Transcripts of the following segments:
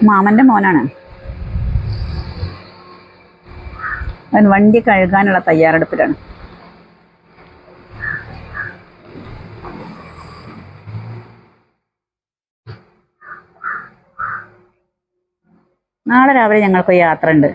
മാമന്റെ മോനാണ്. അവൻ വണ്ടി കഴുകാനുള്ള തയ്യാറെടുപ്പിലാണ്. നാളെ രാവിലെ ഞങ്ങൾക്ക് യാത്ര ഉണ്ട്.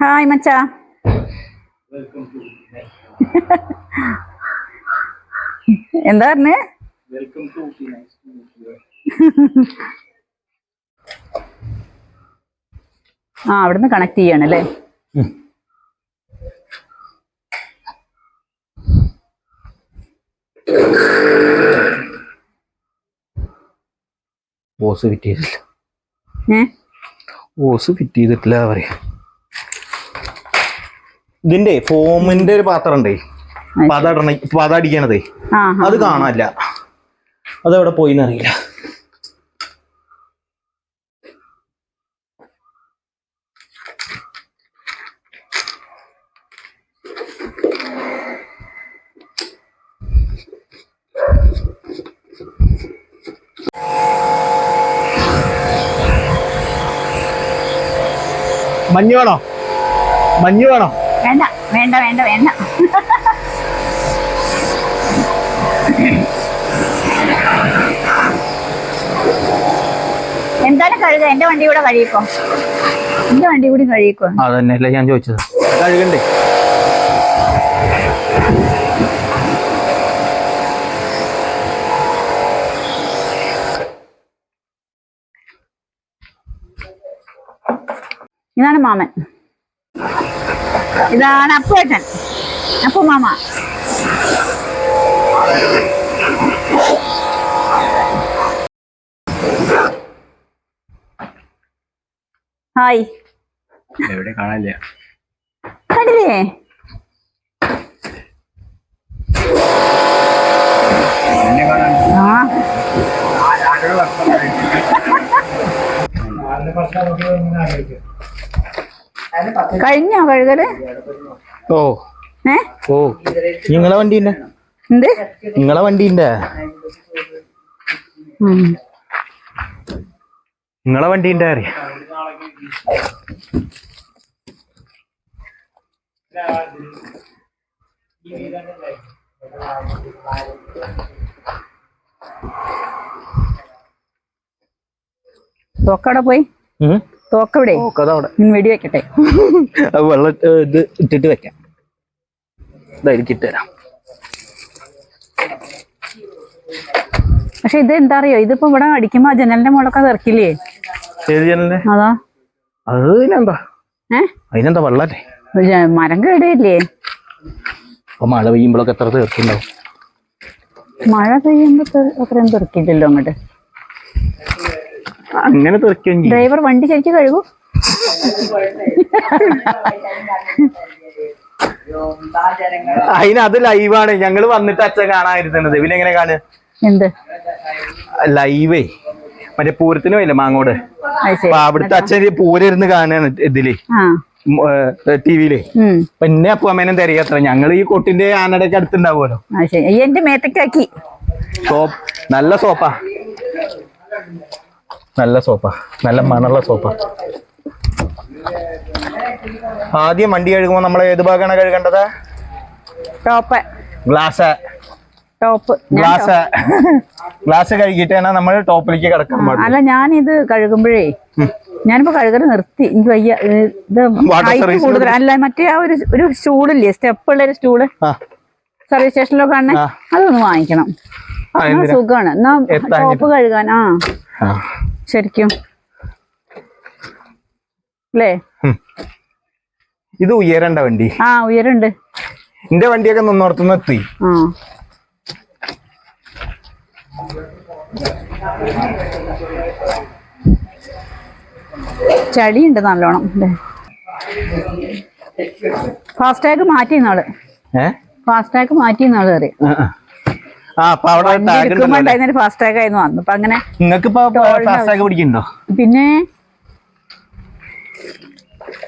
ഹായ് മച്ചാ. എന്താ പറഞ്ഞേ? ആ അവിടുന്ന് കണക്ട് ചെയ്യണല്ലേ. ഓസ് ഫിറ്റ് ചെയ്തിട്ടില്ല. ഓസ് ഫിറ്റ് ചെയ്തിട്ടില്ല പറയാ. ഇതിന്റെ ഫോമിന്റെ ഒരു പാത്രം ഉണ്ടേ, പത അടിക്കണതേ, അത് കാണാനില്ല. അതെവിടെ പോയിന്നറിയില്ല. മഞ്ഞ് വേണോ? മഞ്ഞ് വേണോ? വേണ്ട വേണ്ട വേണ്ട വേണ്ട. എന്തായാലും കഴുക. എന്റെ വണ്ടി കൂടെ കഴിയിക്കോ. എന്റെ വണ്ടി കൂടി കഴിയിക്കോ. അതന്നെയല്ലേ ഞാൻ ചോദിച്ചത്. കഴുകണ്ടേ? ഇതാണ് മാമൻ. ഇതാണ് അപ്പുവേട്ടൻ. അപ്പു മാമ. ഹായ്. എവിടെ കാണാനില്ല. കണ്ടില്ലേ? കഴിഞ്ഞോ കഴുകല്? ഓ ഓ നിങ്ങളെ വണ്ടിന്റെ എന്ത്? നിങ്ങളെ വണ്ടിന്റെ നിങ്ങളെ വണ്ടിന്റെ അറിയാം. തോക്കവിടെ പോയി. തോക്കവിടെ വെടി വെക്കട്ടെ. വെള്ളം ഇത് ഇട്ടിട്ട് വെക്കാം. ഇതായിരിക്കും ഇട്ടുതരാം. പക്ഷെ ഇത് എന്താ അറിയോ, ഇതിപ്പോ ഇവിടെ അടിക്കുമ്പോ ജനലിന്റെ മുകളൊക്കെ തെറിക്കില്ലേ? ഏത് ജനലിന്റെ? അതാ. അത് അതിനെന്താ? അതിനെന്താ വെള്ളല്ലേ? മരം കേടില്ലേ? അപ്പൊ മഴ പെയ്യുമ്പോഴൊക്കെ എത്ര തീർക്കുണ്ടാവും? മഴ പെയ്യുമ്പോ അത്രയും തെറിക്കില്ലല്ലോ അങ്ങോട്ട്. അങ്ങനെ തെറിക്കും. ഡ്രൈവർ വണ്ടി ശരിക്കും കഴുകൂ. അതിനത് ലൈവാണ്. ഞങ്ങള് വന്നിട്ട് അച്ഛൻ കാണാതിരുന്നത്. പിന്നെ എങ്ങനെ കാണുക? എന്ത് ലൈവേ? മറ്റേ പൂരത്തിന് പോയില്ലേ മാങ്ങോട്, അപ്പൊ അവിടുത്തെ അച്ഛൻ പൂരിരുന്ന് കാണാണ് ഇതില് ടിവിയില്. പിന്നെ അപ്പൊ അമ്മേനും തിരയത്ര. ഞങ്ങൾ ഈ കൊട്ടിന്റെ ആനടൊക്കെ അടുത്തുണ്ടാവുമല്ലോ. എന്റെ മേത്തക്കാക്കി സോപ്പ്. നല്ല സോപ്പാ, നല്ല സോപ്പാ, നല്ല മണമുള്ള സോപ്പാ. ആദ്യം വണ്ടി കഴുകുമ്പോ നമ്മൾ ഏത് ഭാഗമാണ് കഴുകേണ്ടത്? ടോപ്പ്. ഗ്ലാസ്. ടോപ്പ്. ഗ്ലാസ് കഴുകിയിട്ടാണ് നമ്മൾ ടോപ്പിലേക്ക് കിടക്കാൻ പാടില്ല. അല്ല, ഞാനിത് കഴുകുമ്പോഴേ ഞാനിപ്പോ കഴുകൽ നിർത്തി. എനിക്ക് വയ്യ. ഇത് ഹൈറ്റ് കൂടുതൽ അല്ല. മറ്റേ ആ ഒരു സ്റ്റൂളില്ലേ, സ്റ്റെപ്പ് ഉള്ള ഒരു സ്റ്റൂള് സർവീസ് സ്റ്റേഷനിലൊക്കെ കാണണേ, അതൊന്ന് വാങ്ങിക്കണം. സുഖമാണ് എന്നാ ടോപ്പ് കഴുകാൻ. ശരിക്കും അല്ലേ? ഇത് ഉയരണ്ട വണ്ടി. ഉയരുണ്ട്. എന്റെ വണ്ടിയൊക്കെ നിന്നോർത്തുനിന്ന് എത്തി. ചളിയുണ്ട് നല്ലോണം അല്ലേ? ഫാസ്ടാഗ് മാറ്റി നാള് ഫാസ്ടാഗ് മാറ്റി നാള് കയറി ഫാസ്ടാഗ് ആയിരുന്നു വന്നു അപ്പൊ അങ്ങനെ പിന്നെ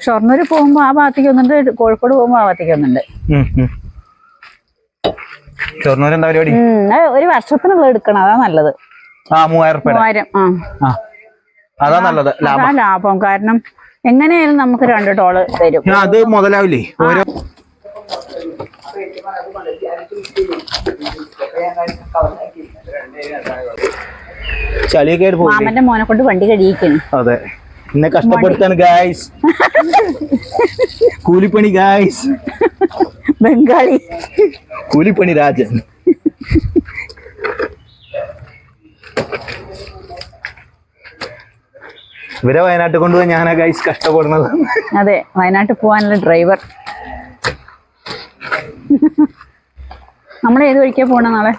ഷൊർണൂര് പോകുമ്പോ ആ ഭാഗത്തേക്ക് വന്നിട്ട് കോഴിക്കോട് പോകുമ്പോ ആ ഭാഗത്തേക്ക് വന്നിട്ടുണ്ട്. ഒരു വർഷത്തിനുള്ള എടുക്കണം, അതാ നല്ലത്. 3000 അതാ നല്ലത്, ലാഭം. കാരണം എങ്ങനെയായാലും നമുക്ക് 2 ടോള് തരും. അത് മുതലാവില്ലേ? മാമന്റെ മോനെ കൊണ്ട് വണ്ടി കഴിയിക്കുന്നു. അതെ, എന്നെ കഷ്ടപ്പെടുത്താണ് ഗായ്സ്. കൂലിപ്പണി ഗായ്സ്, ബംഗാളി കൂലിപ്പണി രാജൻ. ഇവരെ വയനാട്ടിൽ കൊണ്ടുപോയി ഞാനാ ഗൈസ് കഷ്ടപ്പെടുന്നത്. അതെ, വയനാട്ടിൽ പോവാനുള്ള ഡ്രൈവർ. നമ്മൾ ഏത് വഴിക്കാ പോണ നാളെ?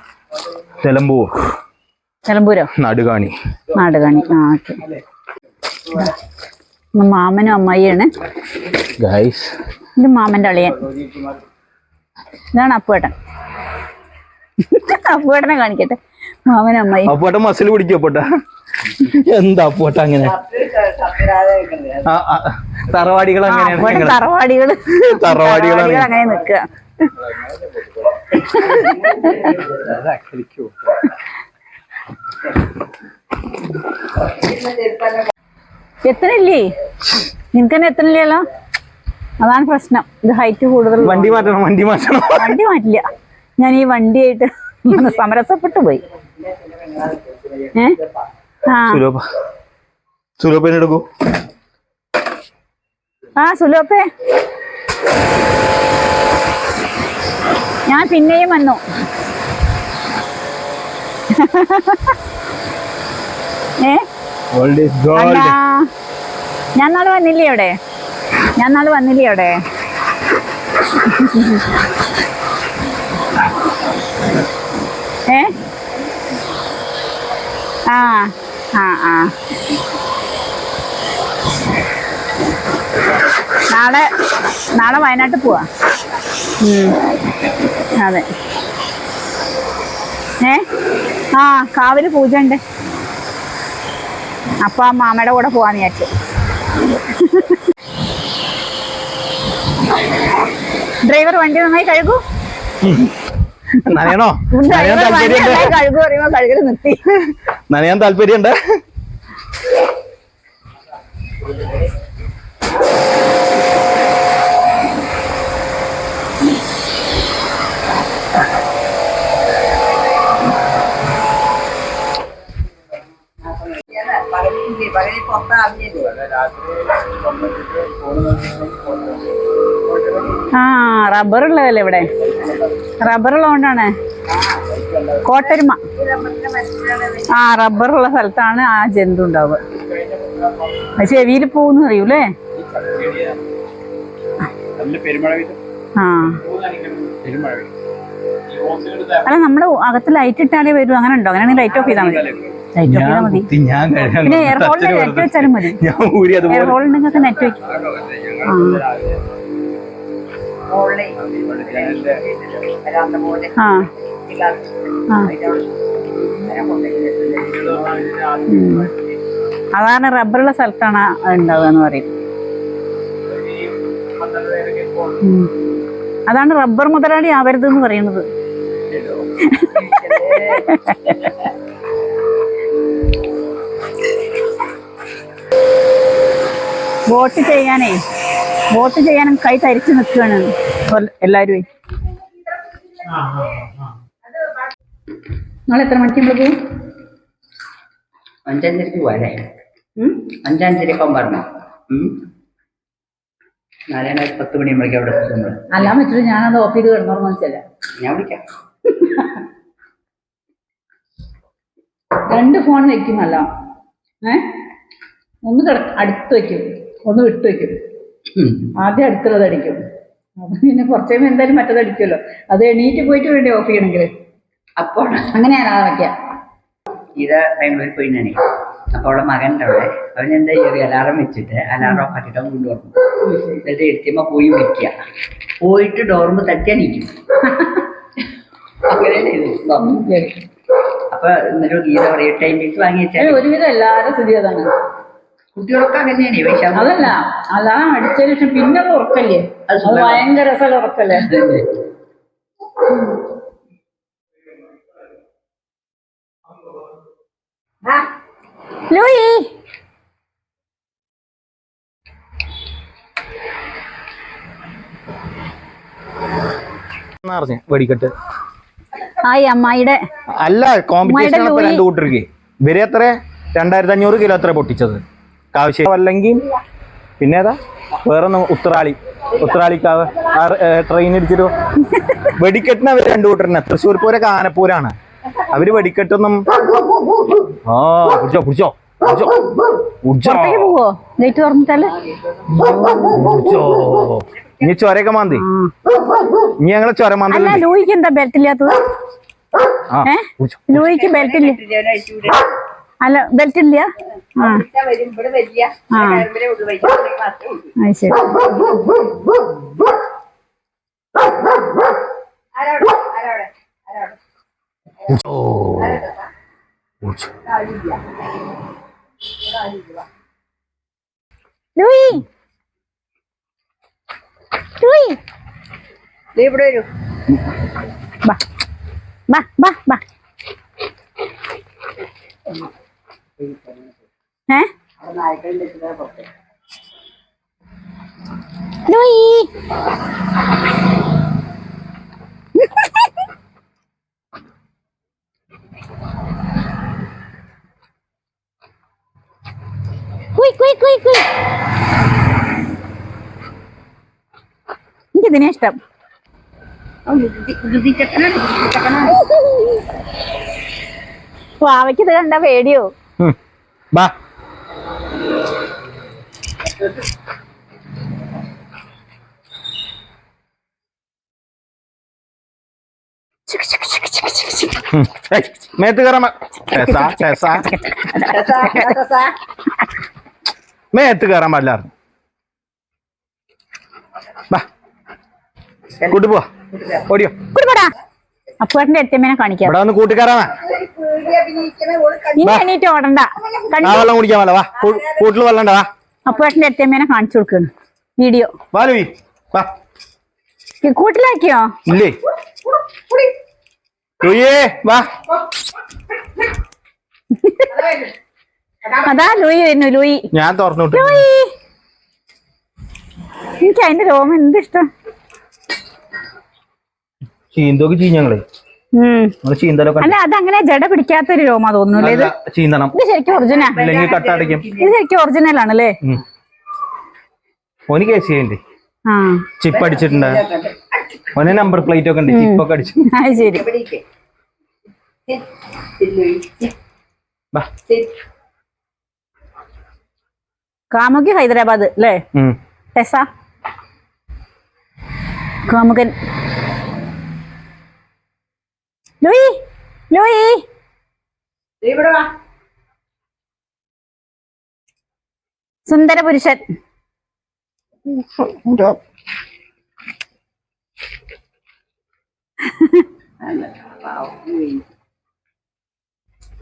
നിലമ്പൂരോ? നാടുകാണി. ഓക്കെ. മാമനും അമ്മായിയാണ് ഗൈസ്. ഇത് മാമന്റെ അളിയൻ. ഇതാണ് അപ്പുവേട്ടൻ. അപ്പുവേട്ടനെ കാണിക്കട്ടെ. മാമനും അമ്മായി. അപ്പുവേട്ടൻ മസിൽ പിടിക്കപ്പെട്ട എന്താ അപ്പുവേട്ട അങ്ങനെ? തറവാടികൾ അങ്ങനെയാണ്. തറവാടികൾ അങ്ങനെ നിക്കുക. എത്തണില്ലേ? നിനക്കെന്നെ എത്തണില്ലല്ലോ, അതാണ് പ്രശ്നം. ഇത് ഹൈറ്റ് കൂടുതൽ. വണ്ടി മാറ്റണം. വണ്ടി മാറ്റില്ല. ഞാൻ ഈ വണ്ടിയായിട്ട് സമരസപ്പെട്ടു പോയി. സുലോപ്പേനെടുക്കൂ. സുലോപ്പേ, ഞാൻ പിന്നെയും വന്നു. ഞാൻ നാളെ വന്നില്ലേ അവിടെ? നാളെ വയനാട്ടിൽ പോവാ. അതെ. കാവില് പൂജ ഉണ്ട്. അപ്പൊ ആ മാമയുടെ കൂടെ പോവാന്ന് വിചാരിച്ചു. ഡ്രൈവർ വണ്ടി നന്നായി കഴുകൂ. കഴുകു പറയുമ്പോ കഴുകല് നിർത്തി. നനയാൻ താല്പര്യമുണ്ട്. റബ്ബർ ഉള്ളതല്ലേ ഇവിടെ? റബ്ബർ ഉള്ളതുകൊണ്ടാണ്. കോട്ടരുമ. റബ്ബറുള്ള സ്ഥലത്താണ് ആ ജന്തു ഉണ്ടാവുക. ചെവിയിൽ പോകുന്ന അറിയൂലേ? അല്ല, നമ്മുടെ അകത്ത് ലൈറ്റ് ഇട്ടാലേ വരൂ. അങ്ങനെ ഉണ്ടോ? അങ്ങനെയാണെങ്കിൽ ലൈറ്റ് ഓഫ് ചെയ്താൽ മതി. ലൈറ്റ് ഓഫ് ചെയ്താൽ മതി. പിന്നെ എയർ ഹോളിൽ നെറ്റ് വെച്ചാലും മതി. എയർ ഹോൾ ഉണ്ടെങ്കിൽ നെറ്റ് വെക്കും. അതാണ് റബ്ബറുള്ള സ്ഥലത്താണ് ഉണ്ടാവുക എന്ന് പറയും. അതാണ് റബ്ബർ മുതലാളി ആവരുത് എന്ന് പറയുന്നത്. വോട്ട് ചെയ്യാനും കൈ തരിച്ചു നിൽക്കുകയാണ് എല്ലാവരും. നിങ്ങൾ എത്ര മണിക്ക് നമ്മൾ പോകും? 5:30 പോരെ? 5:05 പറഞ്ഞു. 10 മണിയാകുമ്പോഴേക്കും അവിടെ എത്തുന്നത്. അല്ലാൻ പറ്റില്ല. ഞാനത് ഓഫ് ചെയ്ത് കിടന്നോർമ്മ വെച്ചല്ല. ഞാൻ വിളിക്കാം. 2 ഫോൺ വെക്കുന്നല്ല. ഒന്ന് അടുത്ത് വെക്കും, ഒന്ന് വിട്ട് വെക്കും. ആദ്യം അടുത്തുള്ളത് അടിക്കും. അപ്പൊ പിന്നെ കുറച്ച് കഴിയുമ്പോൾ എന്തായാലും മറ്റത് അടിക്കുമല്ലോ. അത് എണീറ്റ് പോയിട്ട് വേണ്ടി ഓഫ് ചെയ്യണമെങ്കിൽ. അപ്പോൾ അങ്ങനെയാണ് ആ വയ്ക്കാം. ഇതാ ബാംഗ്ലൂരിൽ പോയി ഞാൻ അപ്പൊ അവളെ മകൻ്റെ അവിടെ അവനെന്താ ചെയ്യും അലാറം വെച്ചിട്ട് അലാറം ഓഫ് ആക്കിയിട്ട് അവൻ കൊണ്ടുവന്നു. എന്നിട്ട് എടുത്തുമ്പോ പോയി വിളിക്കുക, പോയിട്ട് ഡോർമ് തട്ടിയാ നിൽക്കും. അങ്ങനെ അപ്പൊ ഇന്നലെ ഗീത പറയും ടൈം പീസ് വാങ്ങി വെച്ചാൽ ഒരുവിധം എല്ലാരും സ്ഥിതി അതാണ്. കുട്ടികളൊക്കെ അങ്ങനെയാണ്. പക്ഷെ അതല്ല അലാറം അടിച്ചതിന് ശേഷം പിന്നെ അത് ഉറക്കല്ലേ, അത് ഭയങ്കര രസമുള്ള ഉറക്കല്ലേ. ലൂയി വെടിക്കെട്ട് ആയി അമ്മായിയുടെ അല്ല കോമ്പറ്റീഷൻ രണ്ടു കൂട്ടർക്ക് ഇവര് എത്ര 2500 കിലോ എത്ര പൊട്ടിച്ചത് കാവശ്യം അല്ലെങ്കിൽ പിന്നെ ഏതാ വേറെ ഉത്രാളിക്കാവ് ട്രെയിൻ ഇടിച്ചിട്ടോ വെടിക്കെട്ടിന് അവര് രണ്ടു കൂട്ടറിന്. തൃശ്ശൂർ പൂരൊക്കെ ആനപ്പൂരാണ്, അവര് വെടിക്കെട്ടൊന്നും. ആ കുടിച്ചോ പോവോ ലേറ്റ് തുറന്നിട്ടല്ലേ ഇനി ചൊരയൊക്കെ മാന്തി ഇനി ഞങ്ങളെ ചൊര മാന്തി. ലൂയിക്ക് എന്താ ബെൽറ്റ് ഇല്ലാത്തത്? ലൂയിക്ക് ബെൽറ്റ് ഇല്ല. അല്ല ബെൽറ്റ് ഇല്ല. ശരി. ലൂയി ഇവിടെ വരൂ. എനിക്കിതിനെ ഇഷ്ടം. വാവയ്ക്ക് ഇത് കണ്ട പേടിയോ? മേത്ത് കയറാൻ മേത്ത് കയറാൻ പാടില്ലായിരുന്നു. കൂട്ടുപോവാ ഓടിയോ അപ്പുവേട്ടന്റെ എത്തിയമ്മേനെ കാണിക്കാം. ഇവിടെ ഒന്ന് കൂട്ടുകാരാവാ ഇനി എണീറ്റ് ഓടണ്ട. വെള്ളം കുടിക്കാൻ വേണ്ട വാ, കൂട്ടിൽ വെള്ളണ്ട വാ. അപ്പുവേട്ടന്റെ എത്തിയമ്മേനെ കാണിച്ചു കൊടുക്കുന്നു വീഡിയോ. വാ ലൂയി വാ. കൂട്ടിലാക്കിയോ? ഇല്ലേ ലൂയേ വാ. അതാ ലൂയി വരുന്നു. ലൂയി ഞാൻ തുറന്നോട്ട്. എനിക്ക് അതിന്റെ രോമം എന്തിഷ്ടം. ചീന്തൊക്കെ ചീഞ്ഞങ്ങള് ചീന്തലൊക്കെ. അല്ല അതങ്ങനെ ജട പിടിക്കാത്തൊരു രോമ തോന്നുന്നു. ഇത് ചീന്തണം. ഇത് ശരിക്കും ഒറിജിനൽ. അല്ലെങ്കിൽ കട്ടടിക്കും. ഇത് ശരിക്കും ഒറിജിനൽ ആണല്ലേ? ഓന് കേസ് ചെയ്യണ്ടേ? ചിപ്പ് അടിച്ചിട്ടുണ്ട്. ഓന് നമ്പർ പ്ലേറ്റ് ഒക്കെ ഉണ്ട്. ചിപ്പൊക്കെ അടിച്ചു. ശരി. കാമുകി ഹൈദരാബാദ് അല്ലേ? ടെസ കാമുകൻ. ലൂയി ലൂയി സുന്ദര പുരുഷൻ.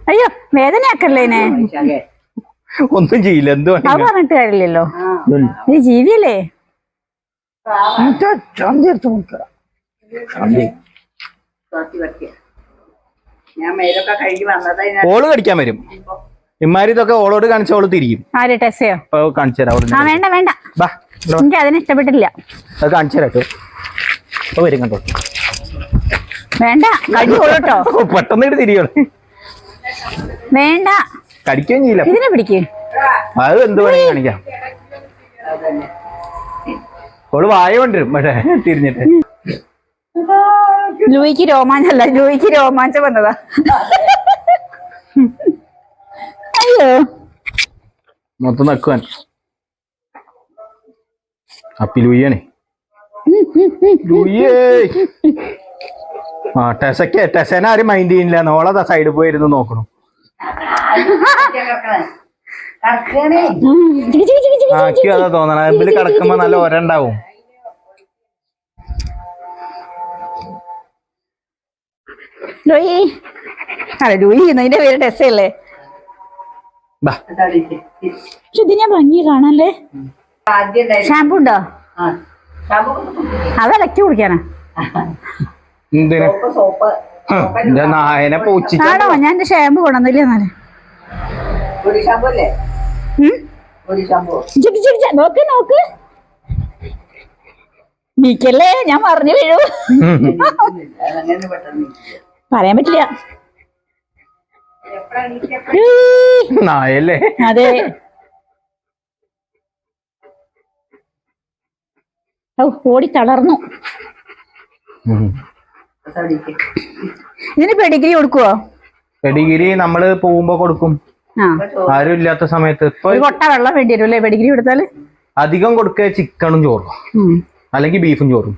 അയ്യോ വേദനയാക്കല്ലേ. ഒന്നും ചെയ്യില്ല. എന്തോ അത് പറഞ്ഞിട്ട് കാര്യമില്ലല്ലോ. നീ ജീവിയല്ലേ? ഓള് കടിക്കാൻ വരും. ഇമാരി ഇതൊക്കെ ഓളോട് കാണിച്ച ഓള് തിരിയും. ആര് ടെസ്സയോ? കാണിച്ചു തരാം. വേണ്ട വേണ്ട, എനിക്ക് അതിനെ ഇഷ്ടപ്പെട്ടില്ല. അത് കാണിച്ചു തരാട്ടോ. വരും കണ്ടോ. വേണ്ട കടിക്കോളൂട്ടോ. പെട്ടെന്ന് തിരിയോളൂ. വേണ്ട കടിക്കുകയും ചെയ്യില്ല. ഇതിനെ പിടിക്കേ. അത് എന്ത് വേണമെങ്കിൽ കാണിക്കാം. ഓള് വായ കൊണ്ടുവരും പക്ഷെ തിരിഞ്ഞിട്ട്. ലൂയിക്ക് രോമാഞ്ചല്ല, ലൂയിക്ക് രോമാഞ്ചം വന്നതാ. അയ്യോ മൊത്തം നക്കുവാൻ. അപ്പി ലൂയാണേ. ലൂയേ ആ ടെസനെ ആരും മൈൻഡ് ചെയ്യുന്നില്ല. ഓളതാ സൈഡിൽ പോയിരുന്നു നോക്കണു. കറക്കണേ. ആക്കിയോ അതാ തോന്നണ ഇതില് കിടക്കുമ്പോ നല്ല ഒരണ്ടാവും. ലൂയി അതെ ലൂയി എന്നതിന്റെ പേര് ടെസ്സല്ലേ. പക്ഷെ ഇതിനെ ഭംഗി കാണാല്ലേ. ഷാമ്പു ഉണ്ടോ? അതലക്കി കുടിക്കാനാ. നായനെ ആണോ? ഞാൻ എന്റെ ഷാമ്പു കൊണ്ടുവന്നില്ല എന്നാല്. നോക്ക് നോക്ക് നീക്കല്ലേ, ഞാൻ പറഞ്ഞു വീഴൂ. പറയാൻ പറ്റില്ല. നായല്ലേ? അതെ. ഓടി തളർന്നു. ഇതിന് പെഡിഗ്രി കൊടുക്കുവോ? പെഡിഗ്രി നമ്മള് പോകുമ്പോ കൊടുക്കും, ആരും ഇല്ലാത്ത സമയത്ത്. ഇപ്പൊ കൊട്ട വെള്ളം വേണ്ടി വരും അല്ലേ പെഡിഗ്രി കൊടുത്താല്? അധികം കൊടുക്കുക ചിക്കനും ചോറും അല്ലെങ്കിൽ ബീഫും ചോറും.